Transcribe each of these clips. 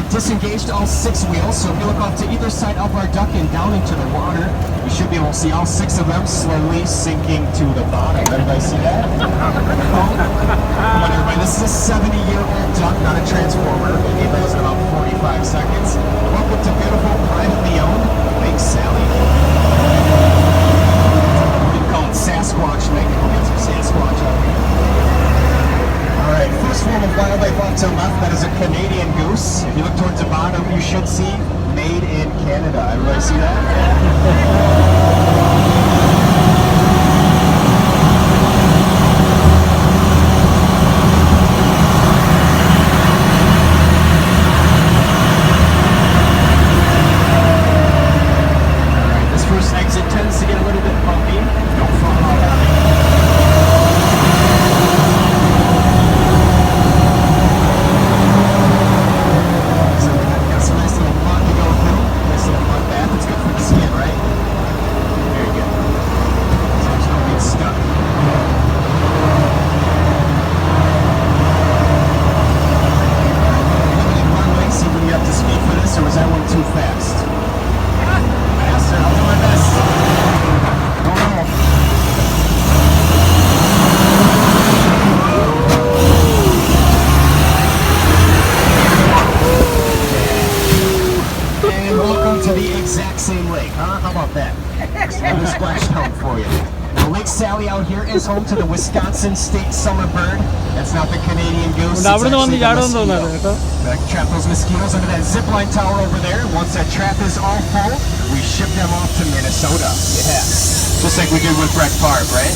Disengaged all 6 wheels, so if you look off to either side of our duck and down into the water, you should be able to see all 6 of them slowly sinking to the bottom. Everybody see that? Come on, everybody. This is a 70-year-old duck, not a transformer. We gave those in about 45 seconds. Welcome to beautiful, privately owned Lake Sally. We can call it Sasquatch Lake. We'll get some Sasquatch out here. Alright, first form of wildlife off to the left, that is a Canadian goose. If you look towards the bottom, you should see Made in Canada. Everybody see that? Alright, this first exit tends to get a little bit bumpy. Don't fall off. Home to the Wisconsin state summer bird. That's not the Canadian goose. It's actually the mosquito. Trap those mosquitoes under that zip line tower over there. Once that trap is all full, we ship them off to Minnesota. Yeah. Just like we did with Brett Favre, right?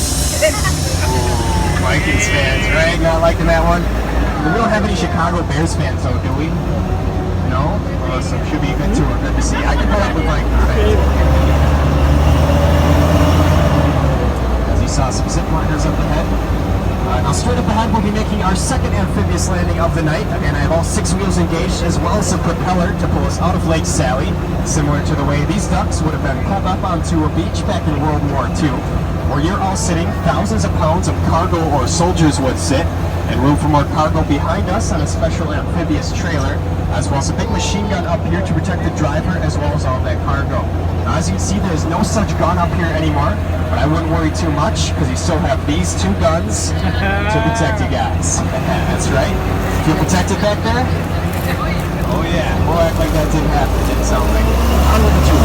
Ooh, Vikings fans, right? Not liking that one. We don't have any Chicago Bears fans though, do we? No? Well, so should be a good tour. Good to see. I can pull up with Vikings fans. Saw some zip liners up ahead. Now straight up ahead we'll be making our second amphibious landing of the night. Again, I have all 6 wheels engaged as well as a propeller to pull us out of Lake Sally, similar to the way these ducks would have been pulled up onto a beach back in World War II. Where you're all sitting, thousands of pounds of cargo or soldiers would sit, and room for more cargo behind us on a special amphibious trailer, as well as a big machine gun up here to protect the driver as well as all that cargo. Now, as you can see, there's no such gun up here anymore, but I wouldn't worry too much because you still have these 2 guns to protect you guys. That's right. Feel protected back there? Oh yeah. We'll act like that didn't happen. It didn't sound like it. On with the tour.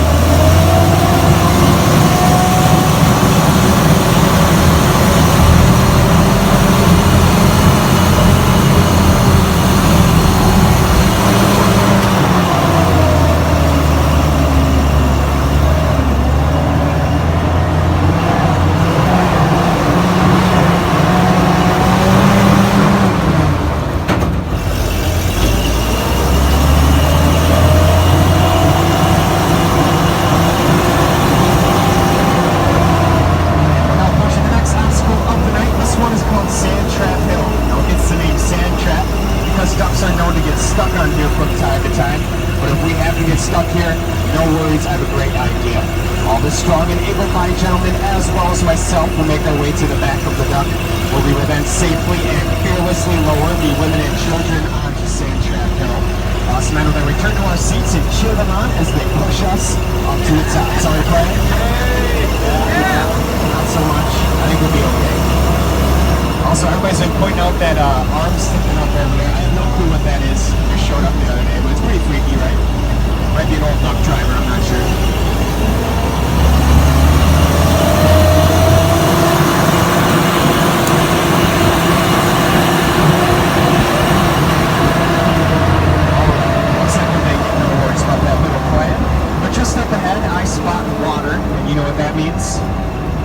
Might be an old duck driver, I'm not sure. up ahead, I spot water, and you know what that means?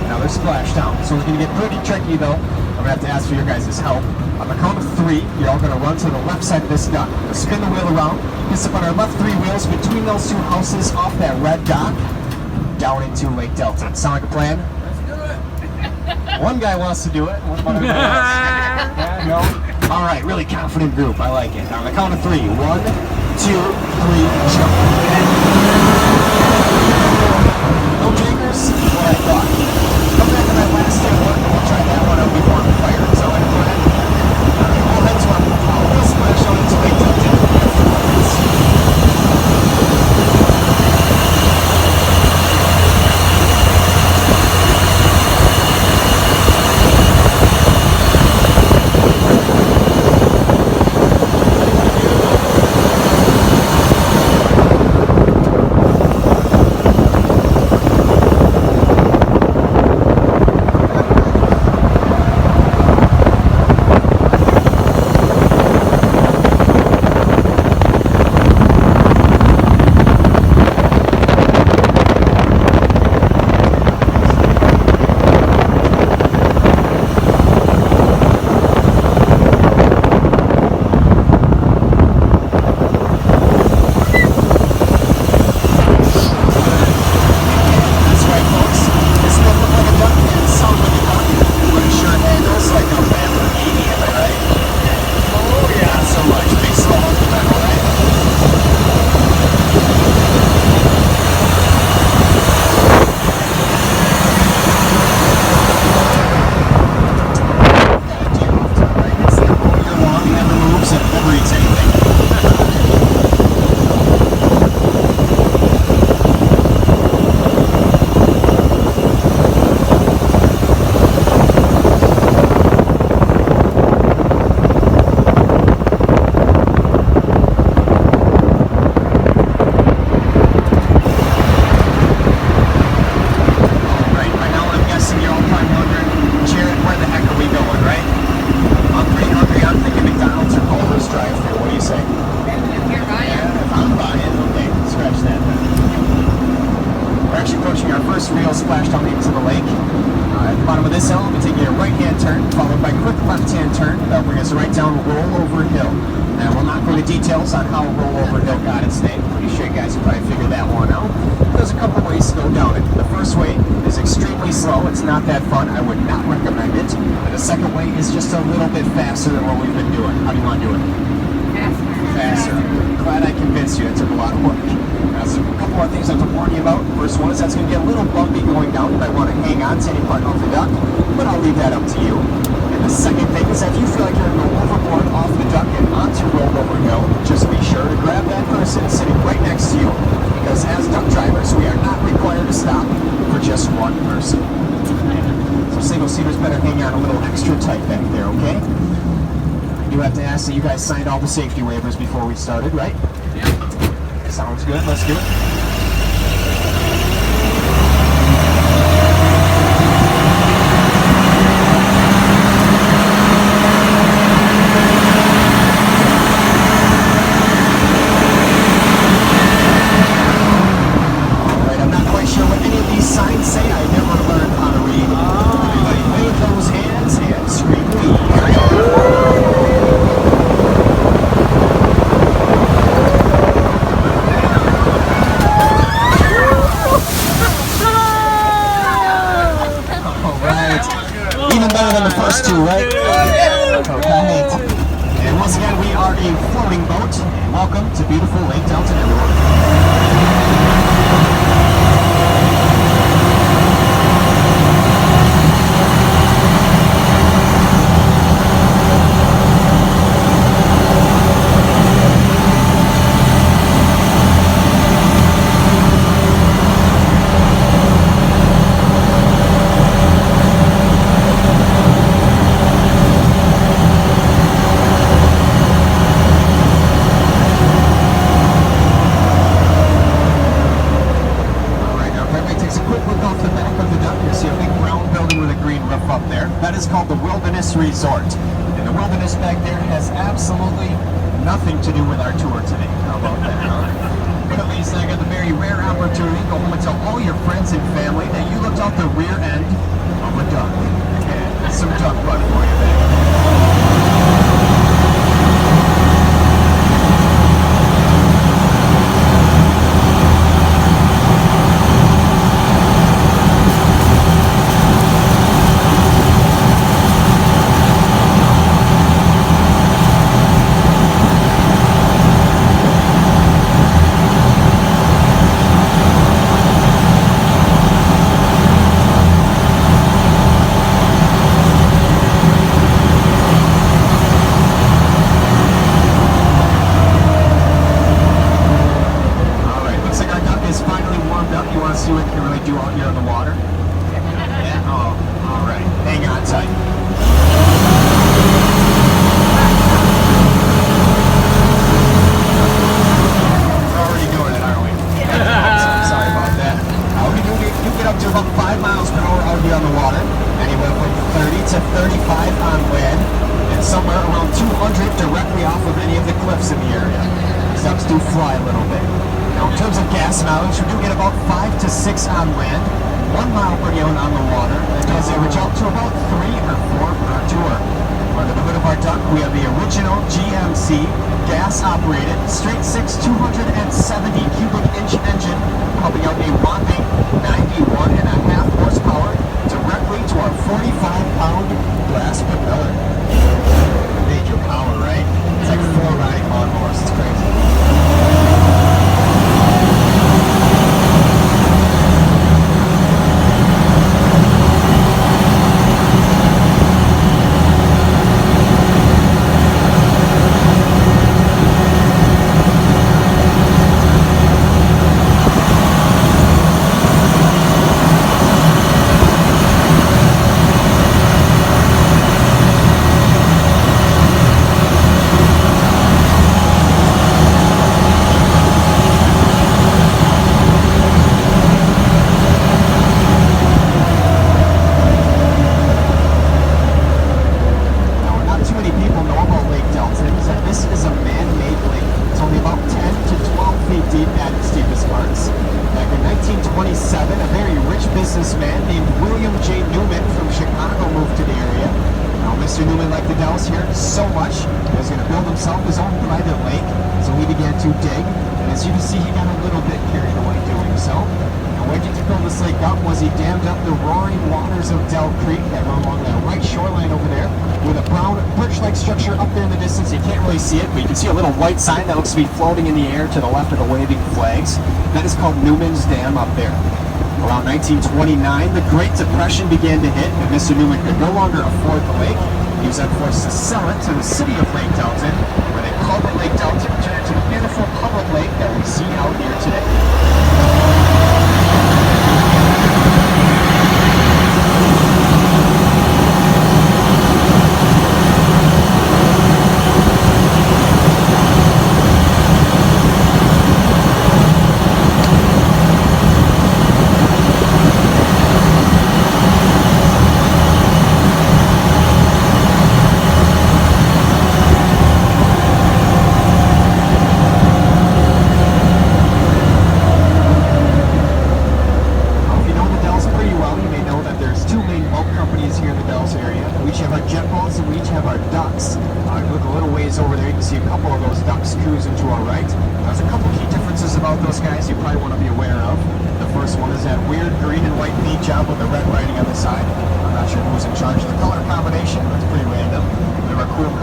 Another splashdown. So it's going to get pretty tricky though. I'm going to have to ask for your guys' help. On the count of 3, you're all going to run to the left side of this dock, spin the wheel around, piss up on our left 3 wheels between those 2 houses off that red dock, down into Lake Delton. Sound like a plan? Let's do it. One guy wants to do it. What about everybody else? Yeah, no? All right, really confident group. I like it. On the count of 3, 1, 2, 3, jump. No takers? What I thought. Come back to that last day one. We'll try that one out before the fire. So I plan. We'll head to our wheel splash out into Lake Delton. Details on how Rollover Hill got its name. Pretty sure you guys can probably figure that one out. There's a couple ways to go down it. The first way is extremely slow. It's not that fun. I would not recommend it. And the second way is just a little bit faster than what we've been doing. How do you want to do it? Faster. Glad I convinced you. It took a lot of work. Now, there's a couple more things I have to warn you about. First one is that's going to get a little bumpy going down. You might want to hang on to any part of the dock, but I'll leave that up to you. The second thing is that if you feel like you're going to go overboard off the dock and onto Rollover Hill, just be sure to grab that person sitting right next to you, because as duck drivers, we are not required to stop for just one person. So single-seaters better hang out a little extra tight back there, okay? I do have to ask that you guys signed all the safety waivers before we started, right? Yeah. Sounds good. Let's do it. Right? Okay. And once again, we are a floating boat. Welcome to beautiful Lake Delton, everyone. Resort. And the wilderness back there has absolutely nothing to do with our tour today. How about that, huh? But at least I got the very rare opportunity to go home and tell all your friends and family that you looked out the rear end of a duck. And that's some duck butt for you, man. Fly a little bit. Now, in terms of gas mileage, we do get about 5 to 6 on land, 1 mile per gallon on the water. That does average out to about 3 or 4 per tour. Under the hood of our duck, we have the original GMC gas-operated straight 6 270 cubic inch engine, pumping out a whopping 91.5 horsepower directly to our 45-pound brass propeller. Major power, right? It's like 4 riding lawnmowers. It's crazy. So much, he was going to build himself his own private lake, so he began to dig, and as you can see, he got a little bit carried away doing so. And where did he build this lake up was he dammed up the roaring waters of Dell Creek that run along that right shoreline over there, with a brown birch-like structure up there in the distance. You can't really see it, but you can see a little white sign that looks to be floating in the air to the left of the waving flags. That is called Newman's Dam up there. Around 1929, the Great Depression began to hit, and Mr. Newman could no longer afford the lake. He was then forced to sell it to the city of Lake Delton, where they called it Lake Delton, turned it to the beautiful public lake that we see out here today.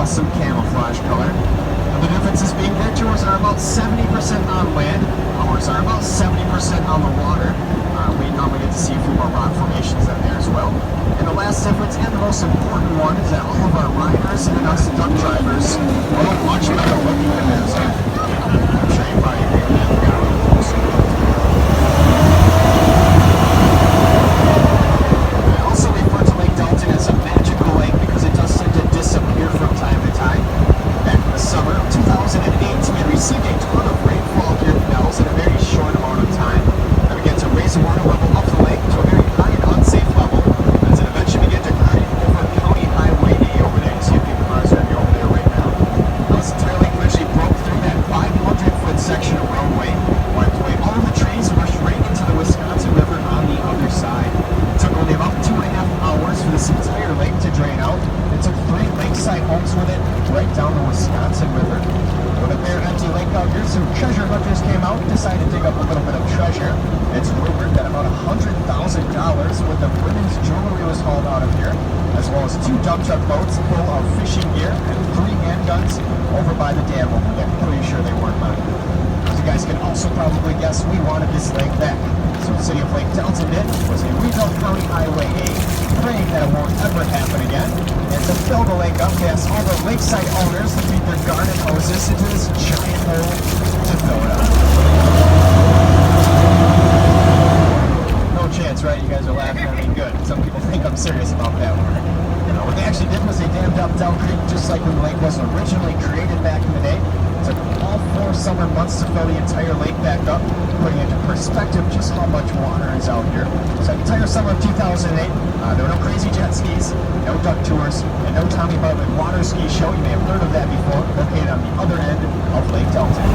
Custom camouflage color. Now the differences being their tours are about 70% on land, ours are about 70% on the water. We normally get to see a few more rock formations in there as well. And the last difference, and the most important one, is that all of our riders and us duck drivers are much better looking than theirs. I'm sure you probably agree with that. I also refer to Lake Delton as a magical lake because it does tend to disappear from time to time. Back in the summer of 2008, we received a ton of rainfall here at the Dells in a very short amount of time. That began to raise the water level up the lake to a very high and unsafe level, as it eventually began to creep over County Highway D over there. You see a few cars right over there right now. This entire lake eventually broke through that 500-foot section of roadway, where 2 dump truck boats full of fishing gear and 3 handguns over by the dam over there. Pretty sure they weren't mine. As you guys can also probably guess, we wanted this lake back. So the city of Lake Delton did was they rebuilt County Highway 8, praying that it won't ever happen again. And to fill the lake up, they asked all the lakeside owners to feed their garden hoses into this giant hole to fill it up. No chance, right? You guys are laughing at me. Good. Some people think I'm serious about that one. What they actually did was they dammed up Dell Creek just like when the lake was originally created back in the day. It took all 4 summer months to fill the entire lake back up, putting into perspective just how much water is out here. So the entire summer of 2008, there were no crazy jet skis, no duck tours, and no Tommy Bartlett water ski show. You may have heard of that before, located on the other end of Lake Delton.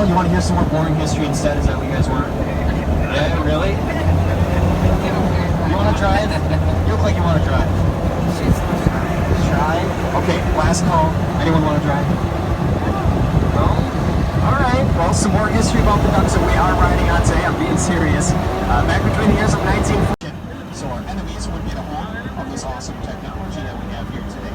You want to hear some more boring history instead? Is that what you guys want? Yeah, really? You want to drive? You look like you want to drive. Try? Okay, last call. Anyone want to drive? No? Alright, well, some more history about the ducks that we are riding on today. I'm being serious. Back between the years of 1940, so our enemies would get a hold of this awesome technology that we have here today.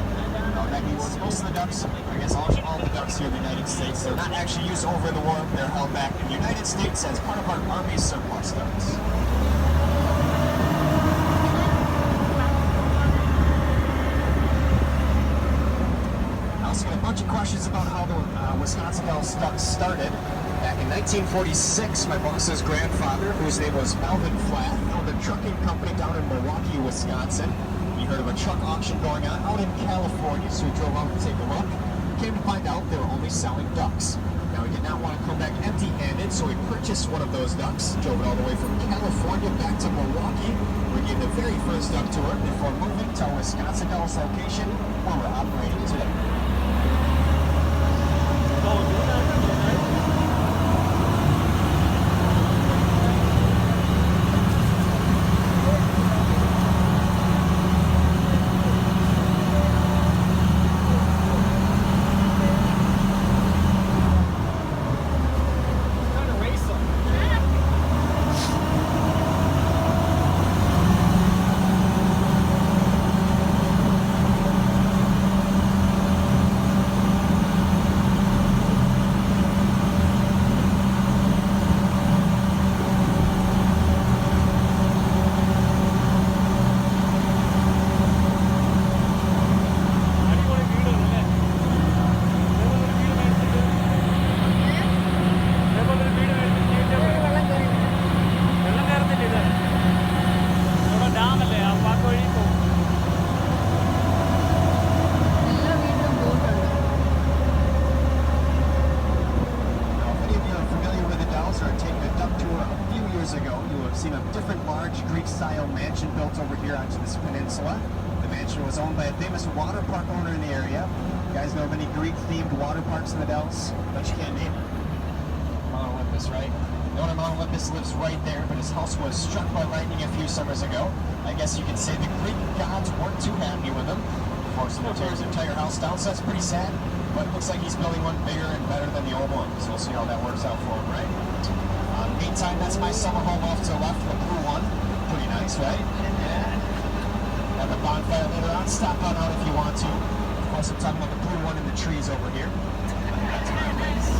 That means most of the ducks, I guess all the ducks here in the United States, they're not actually used over the war. They're held back in the United States as part of our Army surplus ducks. I also get a bunch of questions about how the Wisconsin Dells ducks started. Back in 1946, my boss's grandfather, whose name was Melvin Flath, owned a trucking company down in Milwaukee, Wisconsin. He heard of a truck auction going on out in California, so he drove out to take a look. Came to find out they were only selling ducks. Now he did not want to come back empty-handed, so he purchased one of those ducks, drove it all the way from California back to Milwaukee. We gave the very first duck tour before moving to our Wisconsin Dells location where we're operating today. Was owned by a famous water park owner in the area. You guys know of any Greek-themed water parks in the Dells? But you can't name it. Mount Olympus, right? The owner of Mount Olympus lives right there, but his house was struck by lightning a few summers ago. I guess you could say the Greek gods weren't too happy with him. Forced him to tear his entire house down, so that's pretty sad. But it looks like he's building one bigger and better than the old one, so we'll see how that works out for him, right? Meantime, that's my summer home off to the left, the blue one. Pretty nice, right? Have a bonfire later on. Stop on out if you want to. Of course, I'm talking about the blue one in the trees over here. That's very nice.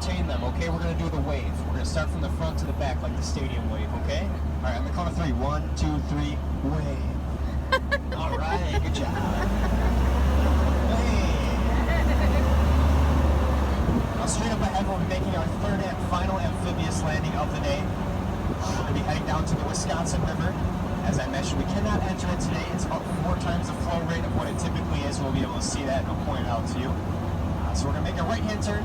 entertain them, okay? We're going to do the wave. We're going to start from the front to the back like the stadium wave, okay? All right, on the count of 3. 1, 2, 3, wave. All right, good job. Hey. Now straight up ahead, we'll be making our third and final amphibious landing of the day. We're going to be heading down to the Wisconsin River. As I mentioned, we cannot enter it today. It's about 4 times the flow rate of what it typically is. We'll be able to see that and I'll point it out to you. So we're going to make a right-hand turn,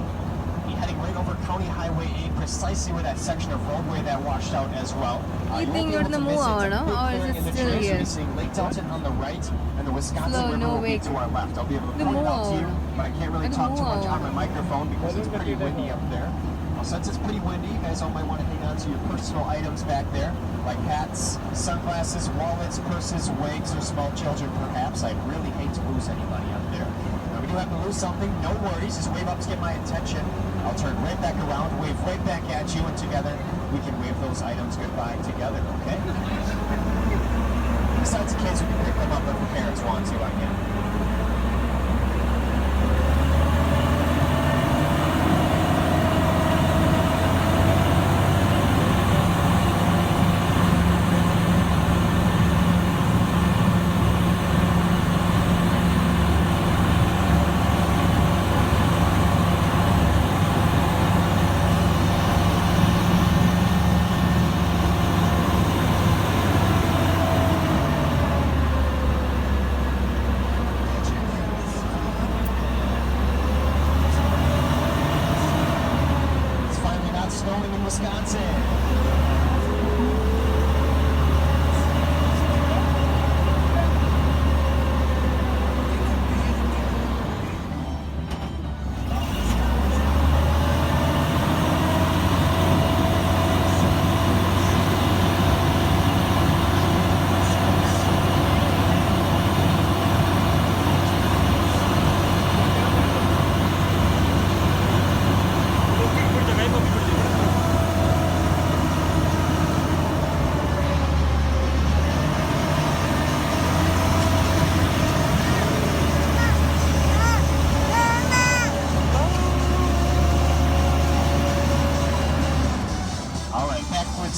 be heading right over County Highway 8, precisely where that section of roadway that washed out as well. You think you're the move on, or is it still here? We'll be seeing Lake Delton on the right, and the Wisconsin River will be to our left. I'll be able to point it out to you, but I can't really talk too much on my microphone because it's pretty windy up there. Well, since it's pretty windy, you guys all might want to hang on to your personal items back there, like hats, sunglasses, wallets, purses, wigs, or small children perhaps. I'd really hate to lose anybody up there. Now, if you do happen to lose something, no worries. Just wave up to get my attention. I'll turn right back around, wave right back at you, and together we can wave those items goodbye together, okay? Besides the kids, we can pick them up if the parents want to, I can.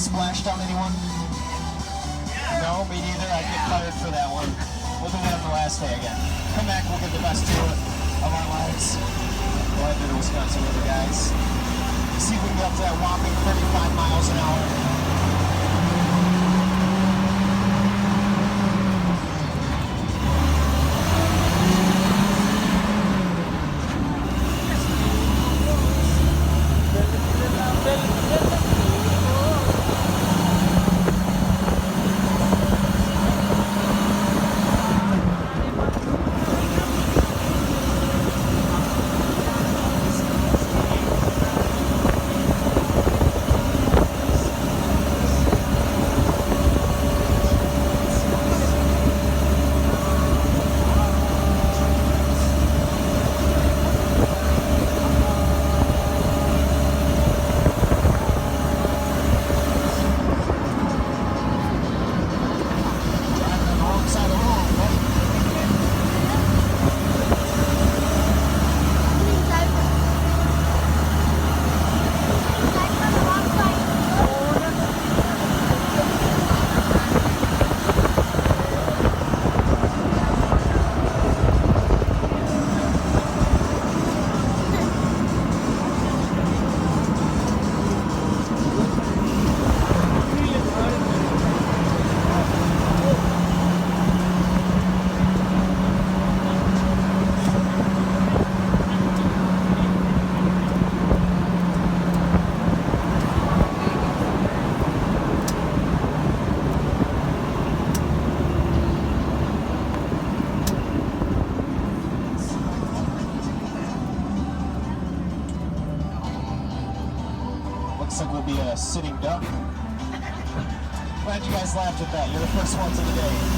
Splashdown, anyone? No, me neither. I get fired for that one. We'll do that on the last day again. Come back, we'll get the best tour of our lives. Go ahead to the Wisconsin River, guys. See if we can get up to that whopping 35 miles an hour. Looks like we'll be a sitting duck. Glad you guys laughed at that. You're the first ones of the day.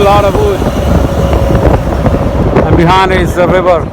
lot of wood. And behind is the river.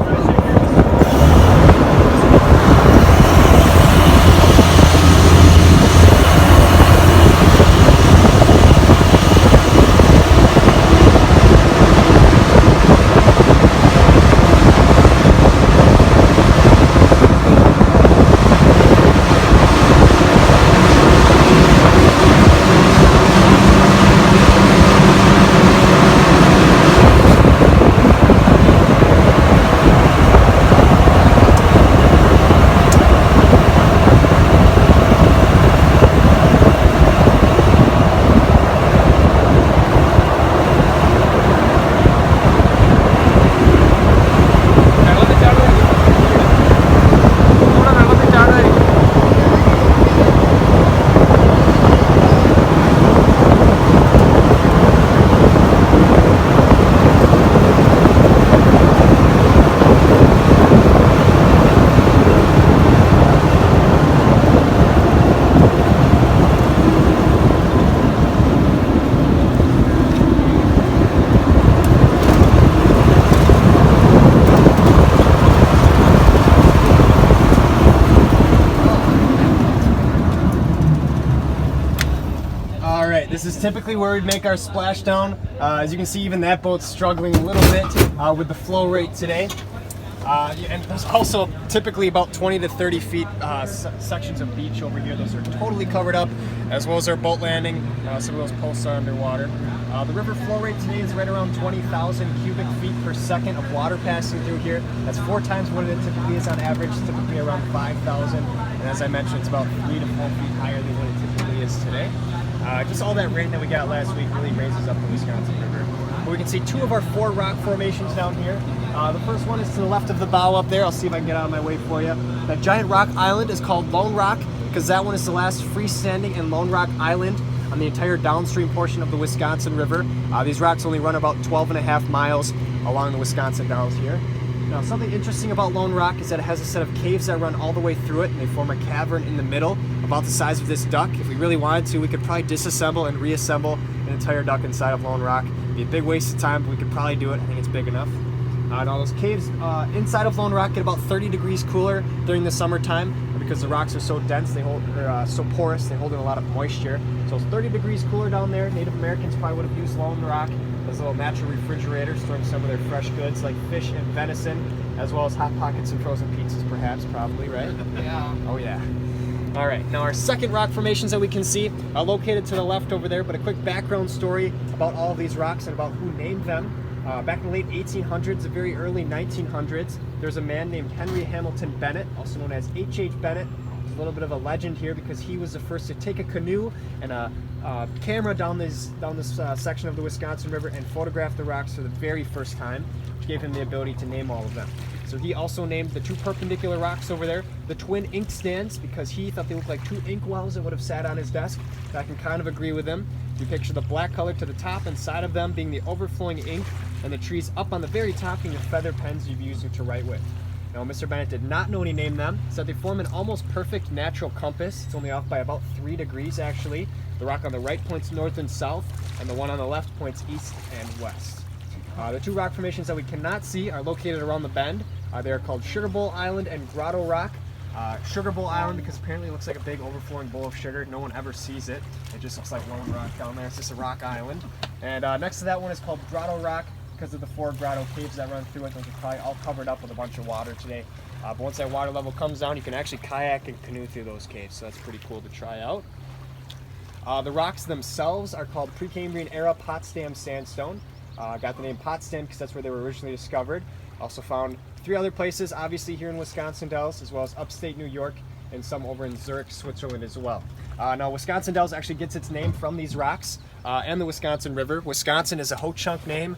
This is typically where we'd make our splashdown. As you can see, even that boat's struggling a little bit with the flow rate today. And there's also typically about 20 to 30 feet sections of beach over here. Those are totally covered up, as well as our boat landing. Some of those posts are underwater. The river flow rate today is right around 20,000 cubic feet per second of water passing through here. That's 4 times what it typically is on average. It's typically around 5,000. And as I mentioned, it's about 3 to 4 feet higher than what it typically is today. Just all that rain that we got last week really raises up the Wisconsin River. But we can see 2 of our 4 rock formations down here. The first one is to the left of the bow up there. I'll see if I can get out of my way for you. That giant rock island is called Lone Rock because that one is the last freestanding and Lone Rock Island on the entire downstream portion of the Wisconsin River. These rocks only run about 12.5 miles along the Wisconsin Dells here. Now, something interesting about Lone Rock is that it has a set of caves that run all the way through it, and they form a cavern in the middle about the size of this duck. If we really wanted to, we could probably disassemble and reassemble an entire duck inside of Lone Rock. It'd be a big waste of time, but we could probably do it. I think it's big enough. Now, those caves inside of Lone Rock get about 30 degrees cooler during the summertime because the rocks are so dense, they're so porous, they hold in a lot of moisture. So it's 30 degrees cooler down there. Native Americans probably would have used Lone Rock as a little natural refrigerator, storing some of their fresh goods like fish and venison, as well as Hot Pockets and frozen pizzas, perhaps, probably, right? Yeah. Oh, yeah. All right, now our second rock formations that we can see are located to the left over there, but a quick background story about all of these rocks and about who named them. Back in the late 1800s, the very early 1900s, there's a man named Henry Hamilton Bennett, also known as H.H. Bennett. There's a little bit of a legend here because he was the first to take a canoe and a camera down this section of the Wisconsin River and photograph the rocks for the very first time, which gave him the ability to name all of them. So he also named the 2 perpendicular rocks over there the twin inkstands because he thought they looked like 2 ink wells that would have sat on his desk. I can kind of agree with him. You picture the black color to the top and side of them being the overflowing ink, and the trees up on the very top being the feather pens you've used to write with. Now, Mr. Bennett did not know when he named them, so they form an almost perfect natural compass. It's only off by about 3 degrees, actually. The rock on the right points north and south, and the one on the left points east and west. The 2 rock formations that we cannot see are located around the bend. They are called Sugar Bowl Island and Grotto Rock. Sugar Bowl Island because apparently it looks like a big overflowing bowl of sugar. No one ever sees it. It just looks like Lone Rock down there. It's just a rock island. And next to that one is called Grotto Rock because of the 4 grotto caves that run through it. Those are probably all covered up with a bunch of water today. But once that water level comes down, you can actually kayak and canoe through those caves. So that's pretty cool to try out. The rocks themselves are called Precambrian era Potsdam sandstone. Got the name Potsdam because that's where they were originally discovered. Also found 3 other places, obviously here in Wisconsin Dells, as well as upstate New York and some over in Zurich, Switzerland as well. Now, Wisconsin Dells actually gets its name from these rocks and the Wisconsin River. Wisconsin is a Ho-Chunk name,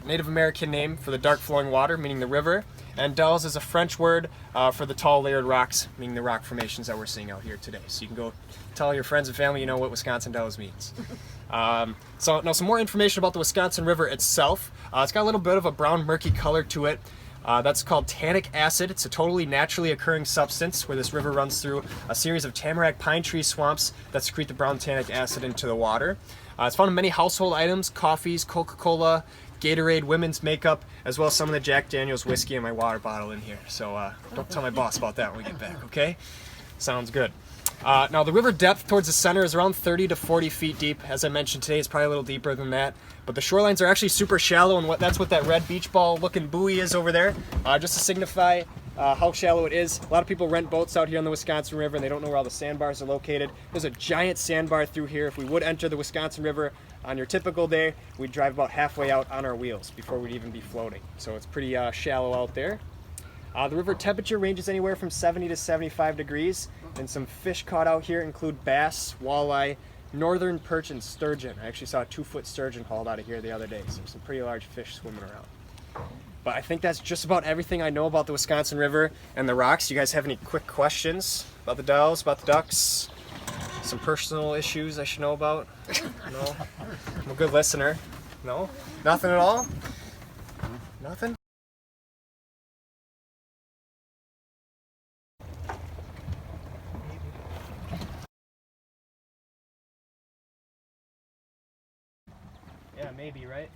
Native American name for the dark flowing water, meaning the river, and Dells is a French word for the tall layered rocks, meaning the rock formations that we're seeing out here today. So you can go tell your friends and family you know what Wisconsin Dells means. So now some more information about the Wisconsin River itself. It's got a little bit of a brown murky color to it. That's called tannic acid. It's a totally naturally occurring substance where this river runs through a series of tamarack pine tree swamps that secrete the brown tannic acid into the water. It's found in many household items, coffees, Coca-Cola, Gatorade, women's makeup, as well as some of the Jack Daniels whiskey in my water bottle in here. So don't tell my boss about that when we get back, okay? Sounds good. Now the river depth towards the center is around 30 to 40 feet deep. As I mentioned today, it's probably a little deeper than that. But the shorelines are actually super shallow, and that's what that red beach ball looking buoy is over there, just to signify how shallow it is. A lot of people rent boats out here on the Wisconsin River and they don't know where all the sandbars are located. There's a giant sandbar through here. If we would enter the Wisconsin River on your typical day, we'd drive about halfway out on our wheels before we'd even be floating. So it's pretty shallow out there. The river temperature ranges anywhere from 70 to 75 degrees, and some fish caught out here include bass, walleye, northern perch, and sturgeon. I actually saw a 2-foot sturgeon hauled out of here the other day, so there's some pretty large fish swimming around. But I think that's just about everything I know about the Wisconsin River and the rocks. You guys have any quick questions about the Dells, about the ducks? Some personal issues I should know about? No? I'm a good listener. No? Nothing at all? Nothing? Yeah, maybe, right?